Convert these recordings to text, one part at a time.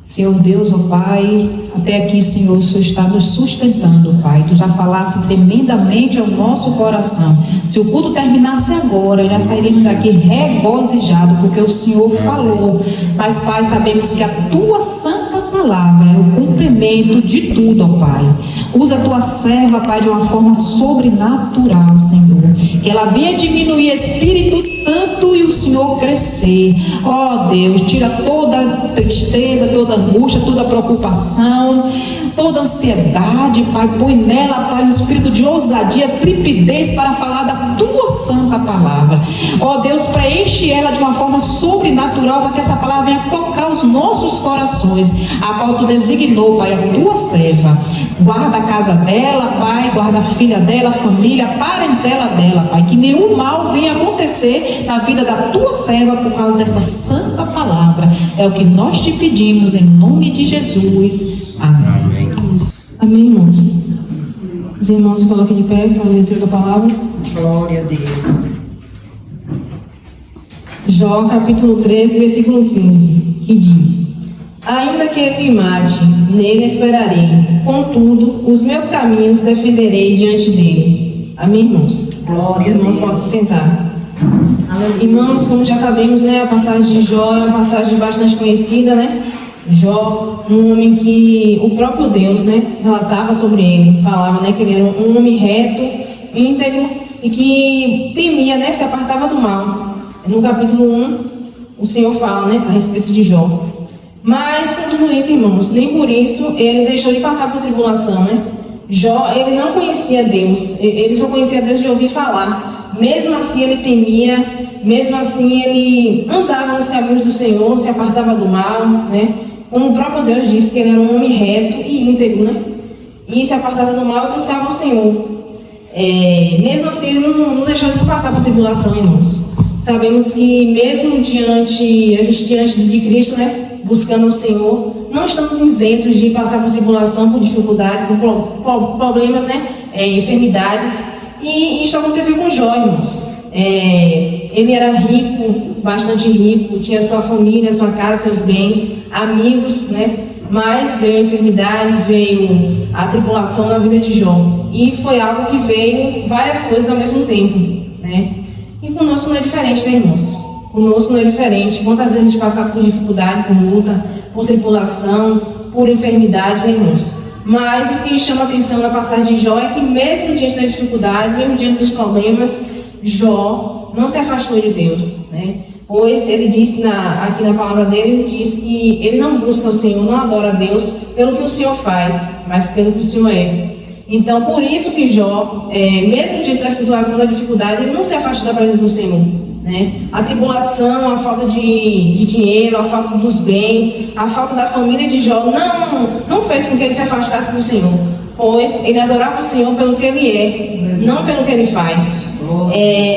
Senhor Deus, ó Pai, até aqui, Senhor, o Senhor está nos sustentando, Pai. Tu já falasse tremendamente ao nosso coração. Se o culto terminasse agora, já sairíamos daqui regozijados, porque o Senhor falou. Mas, Pai, sabemos que a Tua santa palavra é o cumprimento de tudo, ó Pai. Usa a Tua serva, Pai, de uma forma sobrenatural, Senhor. Que ela venha diminuir, Espírito Santo, e o Senhor crescer. Ó Deus, tira toda tristeza, toda angústia, toda preocupação, toda ansiedade, Pai. Põe nela, Pai, um espírito de ousadia, trepidez para falar da Tua santa palavra. Ó Deus, preenche ela de uma forma sobrenatural, para que essa palavra venha tocar os nossos corações, a qual Tu designou, Pai, a Tua serva. Guarda a casa dela, Pai, guarda a filha dela, a família, a parentela dela, Pai. Que nenhum mal venha acontecer na vida da Tua serva por causa dessa santa palavra. É o que nós te pedimos em nome de Jesus. Amém. Amém, irmãos. Os irmãos se coloquem de pé para a leitura da palavra. Glória a Deus. Jó, capítulo 13, versículo 15, que diz: ainda que ele me mate, nele esperarei, contudo, os meus caminhos defenderei diante dele. Amém, irmãos? Os irmãos podem se sentar. Irmãos, como já sabemos, né, a passagem de Jó é uma passagem bastante conhecida, né? Jó, um homem que o próprio Deus, né, relatava sobre ele, falava, né, que ele era um homem reto, íntegro e que temia, né, se apartava do mal. No capítulo 1, o Senhor fala, né, a respeito de Jó. Mas, com tudo isso, irmãos, nem por isso ele deixou de passar por tribulação, né? Jó, ele não conhecia Deus, ele só conhecia Deus de ouvir falar. Mesmo assim ele temia, mesmo assim ele andava nos caminhos do Senhor, se apartava do mal, né? Como o próprio Deus disse que ele era um homem reto e íntegro, né? E se apartava do mal e buscava o Senhor. Mesmo assim ele não deixou de passar por tribulação, irmãos. Sabemos que mesmo diante de Cristo, né? Buscando o Senhor, não estamos isentos de passar por tribulação, por dificuldade, por problemas, né? Enfermidades. E isso aconteceu com Jó, irmãos. Ele era rico, bastante rico, tinha sua família, sua casa, seus bens, amigos, né? Mas veio a enfermidade, veio a tribulação na vida de Jó. E foi algo que veio várias coisas ao mesmo tempo, né? E conosco não é diferente, né, irmãos? Conosco não é diferente. Quantas vezes a gente passa por dificuldade, por luta, por tribulação, por enfermidade, né, irmãos? Mas o que chama atenção na passagem de Jó é que mesmo diante da dificuldade, mesmo diante dos problemas, Jó não se afastou de Deus, né? Pois ele disse aqui na palavra dele, ele diz que ele não busca o Senhor, não adora a Deus pelo que o Senhor faz, mas pelo que o Senhor é. Então, por isso que Jó, mesmo diante da situação da dificuldade, ele não se afastou da presença do Senhor, né? A tribulação, a falta de dinheiro, a falta dos bens, a falta da família de Jó não fez com que ele se afastasse do Senhor, pois ele adorava o Senhor pelo que ele é, não pelo que ele faz.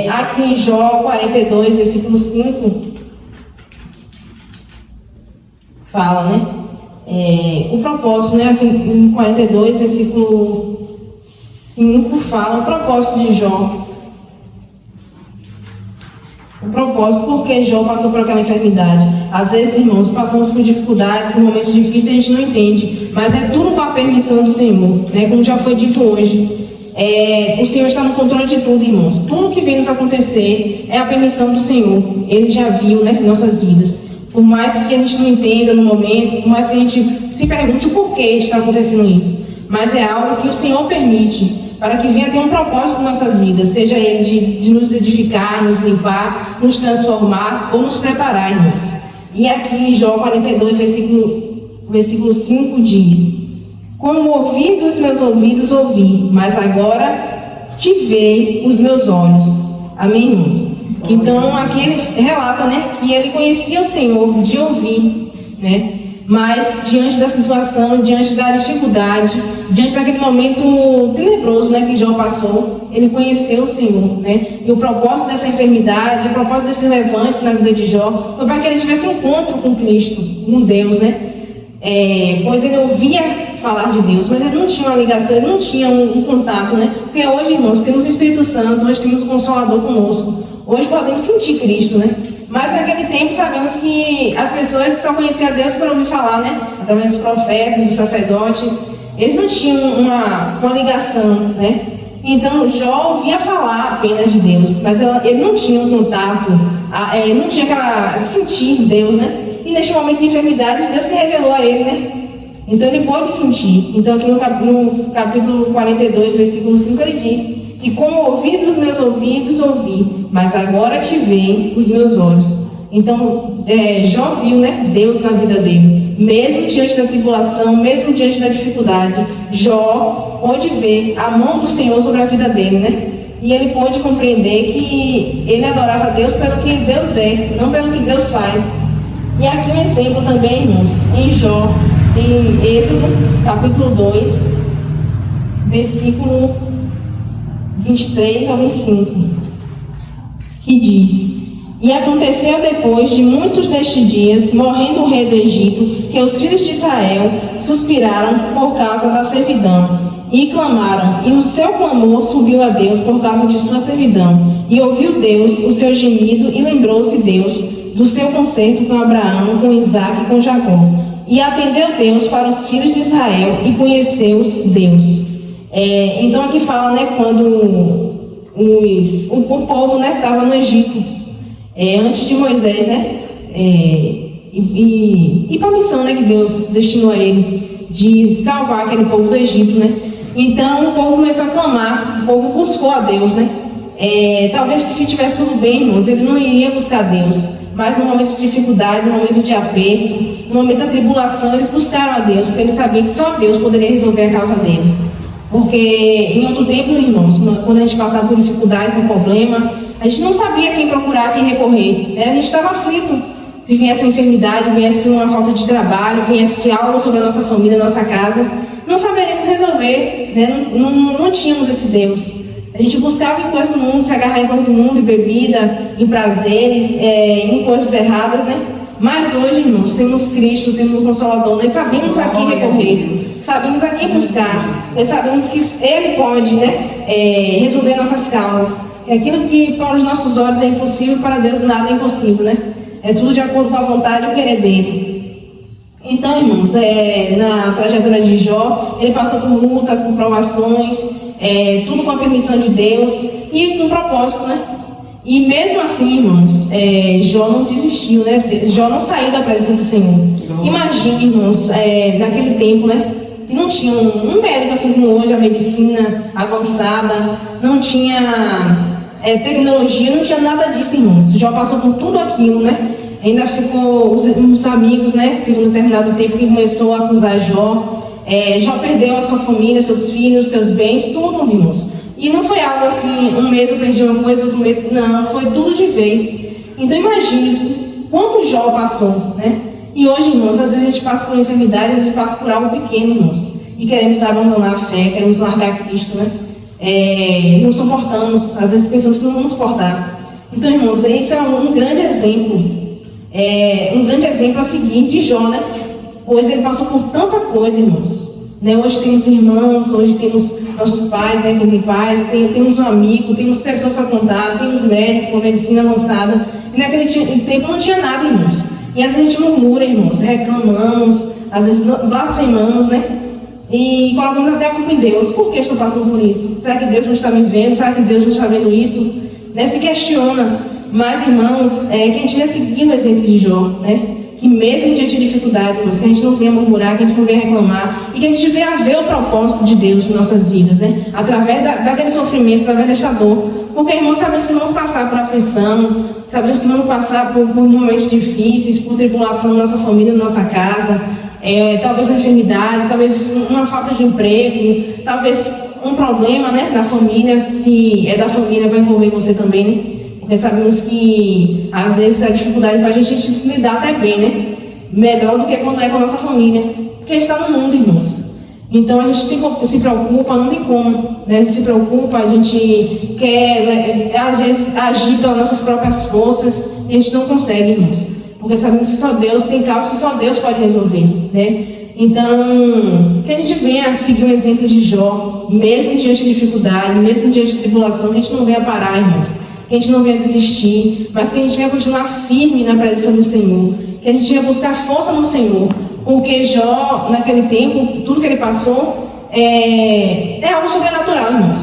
Aqui em Jó 42, versículo 5, fala, né? O propósito, né? Aqui em 42, versículo 5, fala o propósito de Jó. O propósito, porque Jó passou por aquela enfermidade. Às vezes, irmãos, passamos por dificuldades, por momentos difíceis, a gente não entende, mas é tudo com a permissão do Senhor, né? Como já foi dito hoje, o Senhor está no controle de tudo, irmãos. Tudo que vem nos acontecer é a permissão do Senhor. Ele já viu, né, em nossas vidas. Por mais que a gente não entenda no momento, por mais que a gente se pergunte o porquê está acontecendo isso, mas é algo que o Senhor permite para que venha ter um propósito em nossas vidas, seja ele de nos edificar, nos limpar, nos transformar ou nos preparar, irmãos. E aqui em Jó 42, versículo 5 diz: como ouvi dos meus ouvidos ouvi, mas agora te veem os meus olhos. Amém, irmãos? Então aqui ele relata, né, que ele conhecia o Senhor de ouvir, né? Mas diante da situação, diante da dificuldade, diante daquele momento tenebroso, né, que Jó passou, ele conheceu o Senhor, né? E o propósito dessa enfermidade, o propósito desses levantes na vida de Jó, foi para que ele tivesse um encontro com Cristo, com Deus, né? Pois ele ouvia falar de Deus, mas ele não tinha uma ligação, ele não tinha um contato, né? Porque hoje, irmãos, temos o Espírito Santo, hoje temos o Consolador conosco, hoje podemos sentir Cristo, né? Mas naquele tempo sabemos que as pessoas só conheciam a Deus por ouvir falar, né? Através dos profetas, dos sacerdotes, eles não tinham uma ligação, né? Então Jó ouvia falar apenas de Deus, mas ele não tinha um contato, não tinha aquela sentir Deus, né? E neste momento de enfermidade, Deus se revelou a ele, né? Então ele pôde sentir. Então aqui no capítulo 42, versículo 5, ele diz que com o ouvido dos meus ouvidos ouvi, mas agora te veem os meus olhos. Então Jó viu, né, Deus na vida dele. Mesmo diante da tribulação, mesmo diante da dificuldade, Jó pôde ver a mão do Senhor sobre a vida dele, né? E ele pôde compreender que ele adorava Deus pelo que Deus é, não pelo que Deus faz. E aqui um exemplo também, irmãos, em Jó, em Êxodo, capítulo 2, versículo 23 ao 25, que diz: E aconteceu depois de muitos destes dias, morrendo o rei do Egito, que os filhos de Israel suspiraram por causa da servidão, e clamaram, e o seu clamor subiu a Deus por causa de sua servidão. E ouviu Deus o seu gemido, e lembrou-se Deus do seu concerto com Abraão, com Isaque e com Jacó. E atendeu Deus para os filhos de Israel, e conheceu-os Deus. Então aqui fala, né, quando o povo, né, estava no Egito, antes de Moisés, né, e para a missão, né, que Deus destinou a ele, de salvar aquele povo do Egito, né. Então o povo começou a clamar, o povo buscou a Deus, né. Talvez que se tivesse tudo bem, irmãos, ele não iria buscar Deus, mas no momento de dificuldade, no momento de aperto, no momento da tribulação, eles buscaram a Deus, porque eles sabiam que só Deus poderia resolver a causa deles. Porque em outro tempo, irmãos, quando a gente passava por dificuldade, por problema, a gente não sabia quem procurar, quem recorrer, né? A gente estava aflito. Se viesse uma enfermidade, viesse uma falta de trabalho, viesse algo sobre a nossa família, a nossa casa, não saberíamos resolver, né? Não tínhamos esse Deus. A gente buscava em coisas do mundo, se agarrar em coisas do mundo, em bebida, em prazeres, em coisas erradas, né? Mas hoje, irmãos, temos Cristo, temos o Consolador, nós sabemos a quem recorrer, sabemos a quem buscar, nós sabemos que Ele pode, né, resolver nossas causas. Aquilo que para os nossos olhos é impossível, para Deus nada é impossível, né? É tudo de acordo com a vontade e o querer dele. Então, irmãos, na trajetória de Jó, ele passou por lutas, por provações, tudo com a permissão de Deus e com propósito, né? E mesmo assim, irmãos, Jó não desistiu, né? Jó não saiu da presença do Senhor. Imagine, irmãos, naquele tempo, né? Que não tinha um médico assim como hoje, a medicina avançada, não tinha tecnologia, não tinha nada disso, irmãos. Jó passou por tudo aquilo, né? Ainda ficou os amigos, né? Teve um determinado tempo que começou a acusar Jó. Jó perdeu a sua família, seus filhos, seus bens, tudo, irmãos. E não foi algo assim, um mês eu perdi uma coisa, outro mês, não, foi tudo de vez. Então imagine quanto Jó passou, né? E hoje, irmãos, às vezes a gente passa por enfermidade, às vezes passa por algo pequeno, irmãos. E queremos abandonar a fé, queremos largar Cristo, né? Não suportamos, às vezes pensamos que não vamos suportar. Então, irmãos, esse é um grande exemplo. Um grande exemplo a seguir de Jó, né? Pois ele passou por tanta coisa, irmãos. Né? Hoje temos irmãos, hoje temos nossos pais, né, que tem pais, temos um amigo, temos pessoas a contar, temos médico com medicina avançada. E naquele tempo não tinha nada, irmãos. E às vezes a gente murmura, irmãos, reclamamos, às vezes blasfemamos, né? E colocamos até a culpa em Deus. Por que estou passando por isso? Será que Deus não está me vendo? Será que Deus não está vendo isso? Né? Se questiona. Mas, irmãos, que a gente venha seguir o exemplo de Jó, né? Que mesmo diante de dificuldade, irmãos, que a gente não venha murmurar, que a gente não venha reclamar, e que a gente venha ver o propósito de Deus em nossas vidas, né? Através daquele sofrimento, através desta dor. Porque, irmãos, sabemos que vamos passar por aflição, sabemos que vamos passar por momentos difíceis, por tribulação na nossa família, na nossa casa, talvez uma enfermidade, talvez uma falta de emprego, talvez um problema, né, na família. Se é da família, vai envolver você também, né? Porque sabemos que, às vezes, a dificuldade para a gente se lidar até bem, né? Melhor do que quando é com a nossa família. Porque a gente está no mundo, irmãos. Então, a gente se preocupa, não tem como, né? A gente se preocupa, a gente quer, às vezes, agir pelas nossas próprias forças, e a gente não consegue, irmãos. Porque sabemos que só Deus, tem causas que só Deus pode resolver, né? Então, que a gente venha seguir o exemplo de Jó, mesmo diante de dificuldade, mesmo diante de tribulação, que a gente não venha parar, irmãos, que a gente não venha desistir, mas que a gente venha continuar firme na presença do Senhor, que a gente venha buscar força no Senhor, porque Jó, naquele tempo, tudo que ele passou é algo sobrenatural, irmãos,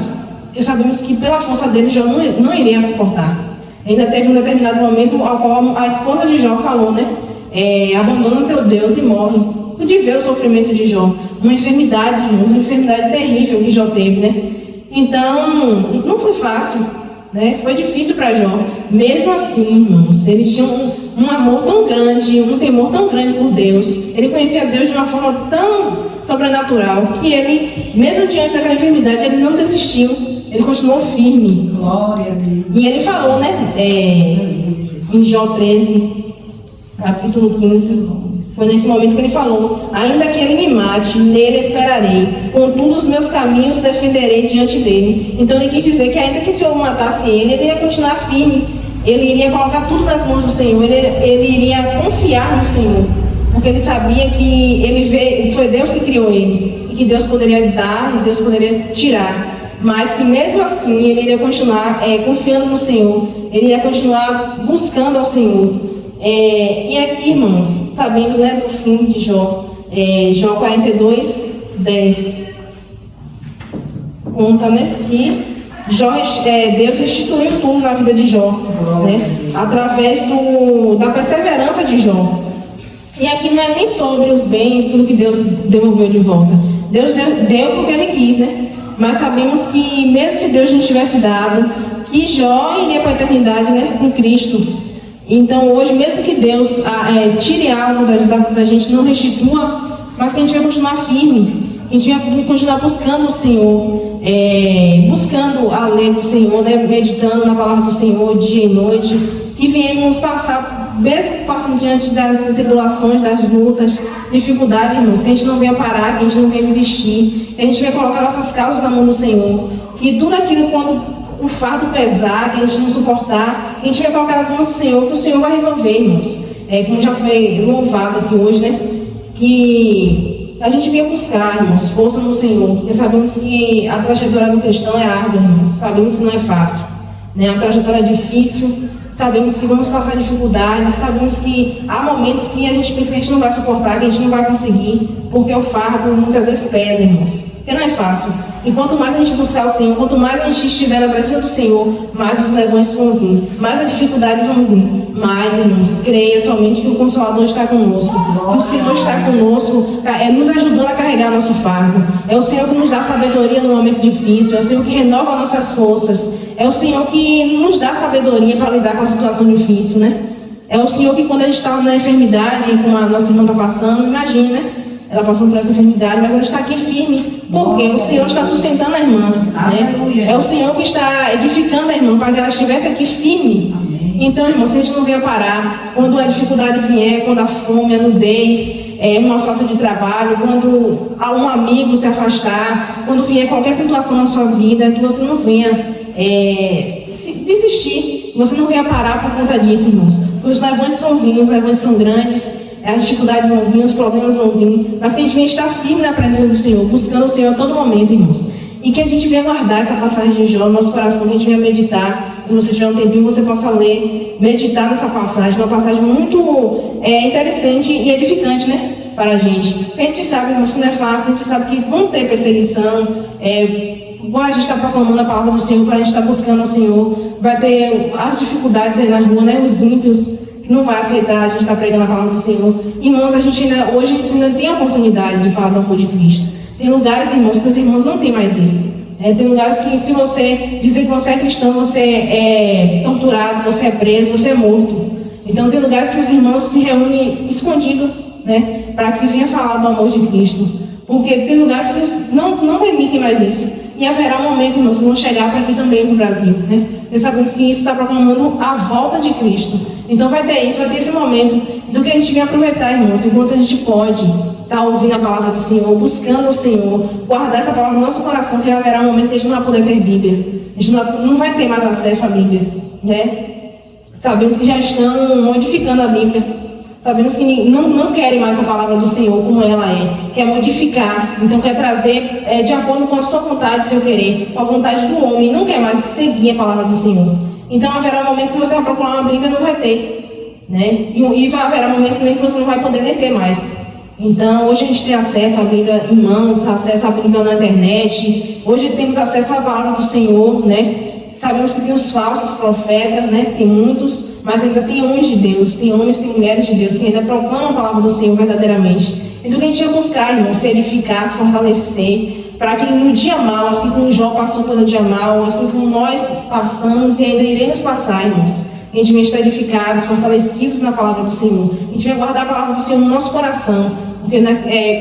porque sabemos que pela força dele Jó não iria suportar. Ainda teve um determinado momento ao qual a esposa de Jó falou, né? Abandona teu Deus e morre. Pude ver o sofrimento de Jó, uma enfermidade, irmãos, uma enfermidade terrível que Jó teve, né? Então, não foi fácil, né? Foi difícil para Jó. Mesmo assim, irmãos, ele tinha um amor tão grande, um temor tão grande por Deus. Ele conhecia Deus de uma forma tão sobrenatural que ele, mesmo diante daquela enfermidade, ele não desistiu. Ele continuou firme. Glória a Deus. E ele falou, né? Em Jó 13, capítulo 15. Foi nesse momento que ele falou: ainda que ele me mate, nele esperarei. Contudo, os meus caminhos defenderei diante dele. Então ele quis dizer que ainda que o Senhor matasse ele iria continuar firme. Ele iria colocar tudo nas mãos do Senhor. Ele iria confiar no Senhor. Porque ele sabia que foi Deus que criou ele. E que Deus poderia dar e Deus poderia tirar. Mas que mesmo assim ele iria continuar confiando no Senhor, ele iria continuar buscando ao Senhor. E aqui, irmãos, sabemos, né, do fim de Jó, Jó 42, 10, conta, né, que Deus restituiu tudo na vida de Jó, né, através da perseverança de Jó. E aqui não é nem sobre os bens, tudo que Deus devolveu de volta. Deus deu porque Ele quis, né? Mas sabemos que mesmo se Deus não tivesse dado, que Jó iria para a eternidade, né, com Cristo. Então hoje, mesmo que Deus tire algo da gente, não restitua, mas que a gente vai continuar firme, que a gente vai continuar buscando o Senhor, buscando a lei do Senhor, né, meditando na palavra do Senhor dia e noite, que venhamos passar, mesmo passando diante das tribulações, das lutas, dificuldades, irmãos, que a gente não venha parar, que a gente não venha desistir, que a gente venha colocar nossas causas na mão do Senhor, que tudo aquilo, quando o fardo pesar, que a gente não suportar, que a gente venha colocar nas mãos do Senhor, que o Senhor vai resolver, irmãos. Como já foi louvado aqui hoje, né, que a gente venha buscar, irmãos, força no Senhor, porque sabemos que a trajetória do cristão é árdua, irmãos, sabemos que não é fácil, né, a trajetória é difícil. Sabemos que vamos passar dificuldades, sabemos que há momentos que a gente pensa que a gente não vai suportar, que a gente não vai conseguir, porque o fardo muitas vezes pesa, irmãos, porque não é fácil. E quanto mais a gente buscar o Senhor, quanto mais a gente estiver na presença do Senhor, mais os levantes vão vir, mais a dificuldade vão vir. Mas, irmãos, creia somente que o Consolador está conosco, que o Senhor está conosco, nos ajudando a carregar nosso fardo. É o Senhor que nos dá sabedoria no momento difícil, é o Senhor que renova nossas forças, é o Senhor que nos dá sabedoria para lidar com a situação difícil, né? É o Senhor que, quando a gente está na enfermidade, como a nossa irmã está passando, imagine, né? Ela passando por essa enfermidade, mas ela está aqui firme, porque o Senhor está sustentando a irmã, né? É o Senhor que está edificando a irmã para que ela estivesse aqui firme. Então, irmãos, se a gente não venha parar, quando a dificuldade vier, quando a fome, a nudez, uma falta de trabalho, quando um amigo se afastar, quando vier qualquer situação na sua vida, que você não venha desistir, você não venha parar por conta disso, irmãos. Os levantes vão vir, os levantes são grandes, as dificuldades vão vir, os problemas vão vir, mas que a gente venha estar firme na presença do Senhor, buscando o Senhor a todo momento, irmãos. E que a gente venha guardar essa passagem de Jó no nosso coração, que a gente venha meditar. Quando você tiver um tempinho, você possa ler, meditar nessa passagem, uma passagem muito interessante e edificante, né, para a gente. Porque a gente sabe, irmãos, que não é fácil, a gente sabe que vão ter perseguição, igual a gente está proclamando a palavra do Senhor, para a gente estar buscando o Senhor, vai ter as dificuldades aí na rua, né, os ímpios, que não vai aceitar a gente estar pregando a palavra do Senhor. Irmãos, hoje a gente ainda tem a oportunidade de falar do amor de Cristo. Tem lugares, irmãos, que os irmãos não têm mais isso. Tem lugares que, se você dizer que você é cristão, você é torturado, você é preso, você é morto. Então, tem lugares que os irmãos se reúnem escondidos, né, para que venha falar do amor de Cristo. Porque tem lugares que não permitem mais isso. E haverá um momento, irmãos, que vão chegar para aqui também no Brasil, né? Nós sabemos que isso está proclamando a volta de Cristo. Então vai ter isso, vai ter esse momento do que a gente vem aproveitar, irmãos, enquanto a gente pode estar ouvindo a palavra do Senhor, buscando o Senhor, guardar essa palavra no nosso coração, que haverá um momento que a gente não vai poder ter Bíblia. A gente não vai ter mais acesso à Bíblia, né? Sabemos que já estão modificando a Bíblia. Sabemos que não querem mais a palavra do Senhor como ela é, quer modificar, então quer trazer de acordo com a sua vontade, seu querer, com a vontade do homem, não quer mais seguir a palavra do Senhor. Então haverá um momento que você vai procurar uma Bíblia e não vai ter, né? E haverá momentos também que você não vai poder nem ter mais. Então hoje a gente tem acesso à Bíblia em mãos, acesso à Bíblia na internet, hoje temos acesso à palavra do Senhor, né? Sabemos que tem os falsos profetas, né? Tem muitos, mas ainda tem homens de Deus, tem homens, tem mulheres de Deus que ainda proclamam a palavra do Senhor verdadeiramente. Então que a gente ia buscar, irmão, se edificar, se fortalecer, para que no dia mal, assim como Jó passou pelo dia mal, assim como nós passamos e ainda iremos passar, irmãos, a gente venha estar edificados, fortalecidos na palavra do Senhor. A gente vai guardar a palavra do Senhor no nosso coração, porque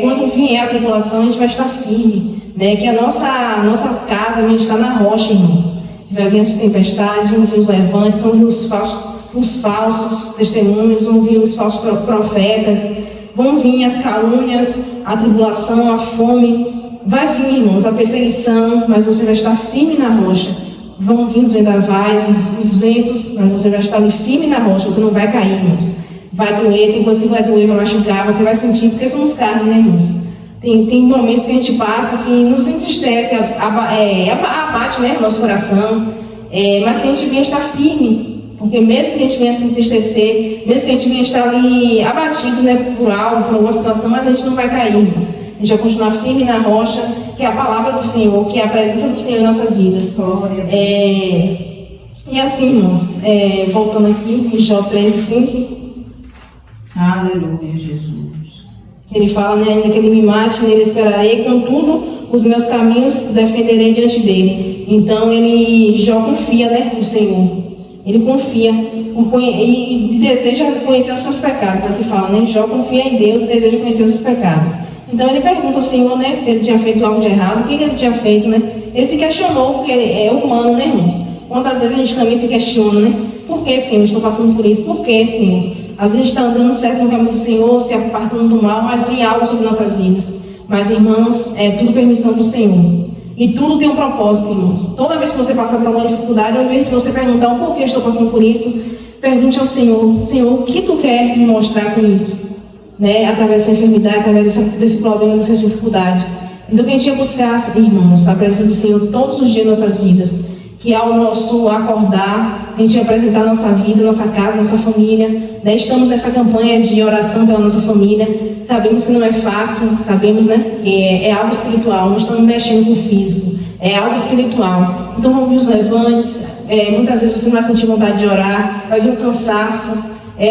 quando vier a tribulação, a gente vai estar firme, né? Que a nossa casa venha estar na rocha, irmãos. Vai vir as tempestades, vão vir os levantes, vão vir os falsos testemunhos, vão vir os falsos profetas, vão vir as calúnias, a tribulação, a fome. Vai vir, irmãos, a perseguição, mas você vai estar firme na rocha. Vão vir os vendavais, os ventos, mas você vai estar ali firme na rocha, você não vai cair, irmãos. Vai doer, tem coisa que vai doer, vai machucar, você vai sentir, porque somos carne, né, irmãos? Tem momentos que a gente passa que nos entristece, abate, né, nosso coração, mas que a gente venha estar firme, porque mesmo que a gente venha se entristecer, mesmo que a gente venha estar ali abatido, né, por algo, por alguma situação, mas a gente não vai cair, irmãos. A gente vai continuar firme na rocha, que é a palavra do Senhor, que é a presença do Senhor em nossas vidas. E assim, irmãos, voltando aqui em Jó 13:15. Aleluia, Jesus. Ele fala, né, ainda que ele me mate, nele esperarei, contudo, os meus caminhos defenderei diante dele. Então, Jó confia, né, no Senhor. Ele confia e deseja conhecer os seus pecados. Aqui fala, né, Jó confia em Deus e deseja conhecer os seus pecados. Então, ele pergunta ao Senhor, né, se ele tinha feito algo de errado, o que ele tinha feito, né? Ele se questionou, porque ele é humano, né, irmãos? Quantas vezes a gente também se questiona, né? Por que, Senhor, estou passando por isso? Por que, Senhor? Às vezes a gente está andando certo no caminho do Senhor, se apartando do mal, mas vem algo sobre nossas vidas. Mas, irmãos, é tudo permissão do Senhor. E tudo tem um propósito, irmãos. Toda vez que você passar por alguma dificuldade, ao invés de você perguntar o porquê estou passando por isso, pergunte ao Senhor, Senhor, o que tu quer me mostrar com isso? Né? Através dessa enfermidade, através desse problema, dessa dificuldade. Então, que a gente ia buscar, irmãos, a presença do Senhor todos os dias em nossas vidas. Que ao nosso acordar, a gente ia apresentar nossa vida, nossa casa, nossa família, né? Estamos nessa campanha de oração pela nossa família, sabemos que não é fácil, sabemos, né, que é algo espiritual, não estamos mexendo com o físico, é algo espiritual. Então vão vir os levantes, muitas vezes você não vai sentir vontade de orar, vai vir um cansaço,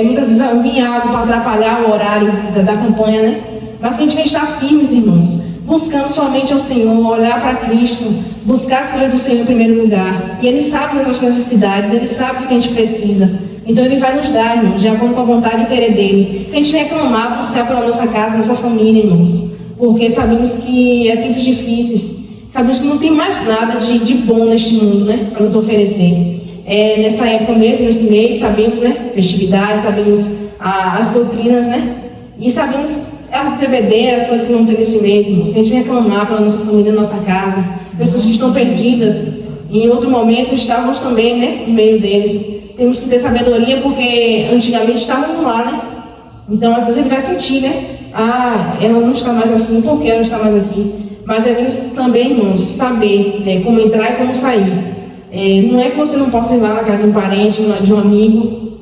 muitas vezes vai vir algo para atrapalhar o horário da campanha, né? Mas que a gente vai estar firmes, irmãos, buscando somente ao Senhor, olhar para Cristo, buscar as coisas do Senhor em primeiro lugar. E Ele sabe das nossas necessidades, Ele sabe do que a gente precisa. Então Ele vai nos dar, irmãos, de acordo com a vontade e querer dEle. Que a gente venha clamar, buscar pela nossa casa, nossa família, irmãos. Porque sabemos que é tempos difíceis. Sabemos que não tem mais nada de bom neste mundo, né, para nos oferecer. Nessa época mesmo, nesse mês, sabemos, né, festividades, sabemos as doutrinas, né, e sabemos as bebedeiras, as coisas que não tem nesse mês, irmãos. Que a gente venha clamar pela nossa família, nossa casa, pessoas que estão perdidas. E em outro momento estávamos também, né, no meio deles. Temos que ter sabedoria, porque antigamente estávamos lá, né? Então, às vezes ele vai sentir, né? Ela não está mais assim, por que ela não está mais aqui? Mas devemos também, irmãos, saber, né, como entrar e como sair. Não é que você não possa ir lá na casa de um parente, de um amigo,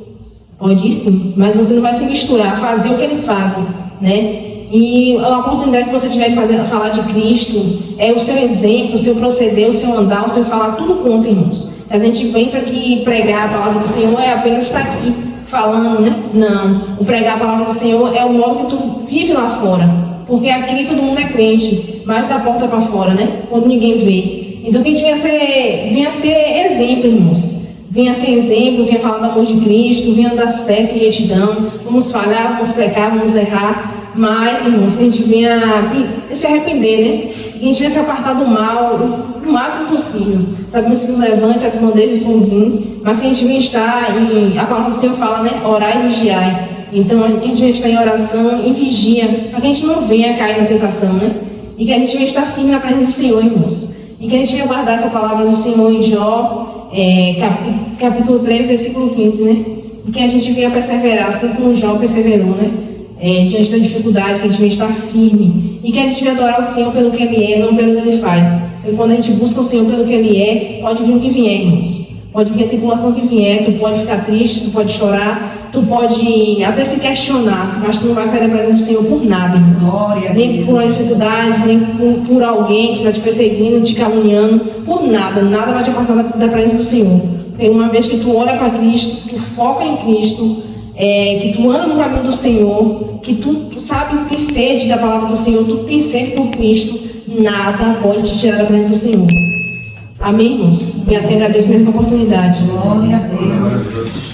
pode ir sim, mas você não vai se misturar, fazer o que eles fazem, né? E a oportunidade que você tiver de falar de Cristo, o seu exemplo, o seu proceder, o seu andar, o seu falar, tudo conta, irmãos. A gente pensa que pregar a palavra do Senhor é apenas estar aqui falando, né? Não, o pregar a palavra do Senhor é o modo que tu vive lá fora, porque aqui todo mundo é crente, mas da porta para fora, né? Quando ninguém vê. Então que a gente venha ser exemplo, irmãos. Venha ser exemplo, venha falar do amor de Cristo, venha andar certo em retidão. Vamos falhar, vamos pecar, vamos errar. Mas, irmãos, que a gente venha se arrepender, né? Que a gente venha se apartar do mal o máximo possível. Sabemos que no levante as bandejas vão vir, mas que a gente venha estar, e a palavra do Senhor fala, né? Orar e vigiar. Então, que a gente venha estar em oração e vigia, para que a gente não venha cair na tentação, né? E que a gente venha estar firme na presença do Senhor, irmãos. E que a gente venha guardar essa palavra do Senhor em Jó, capítulo 3, versículo 15, né? e que a gente venha perseverar, assim como Jó perseverou, né? Diante da dificuldade, que a gente venha estar firme, e que a gente venha adorar o Senhor pelo que Ele é, não pelo que Ele faz. Porque quando a gente busca o Senhor pelo que Ele é, pode vir o que vier, irmãos. Pode vir a tribulação que vier, tu pode ficar triste, tu pode chorar, tu pode até se questionar, mas tu não vai sair da presença do Senhor por nada, irmãos. Glória a Nem Deus. por uma dificuldade, nem por alguém que está te perseguindo, te caluniando, por nada, nada vai te apartar da presença do Senhor. Porque uma vez que tu olha para Cristo, tu foca em Cristo, que tu anda no caminho do Senhor, que tu sabe ter sede da palavra do Senhor, tu tem sede por Cristo, nada pode te tirar da presença do Senhor. Amém, irmãos? E assim agradeço a mesma oportunidade. Glória a Deus.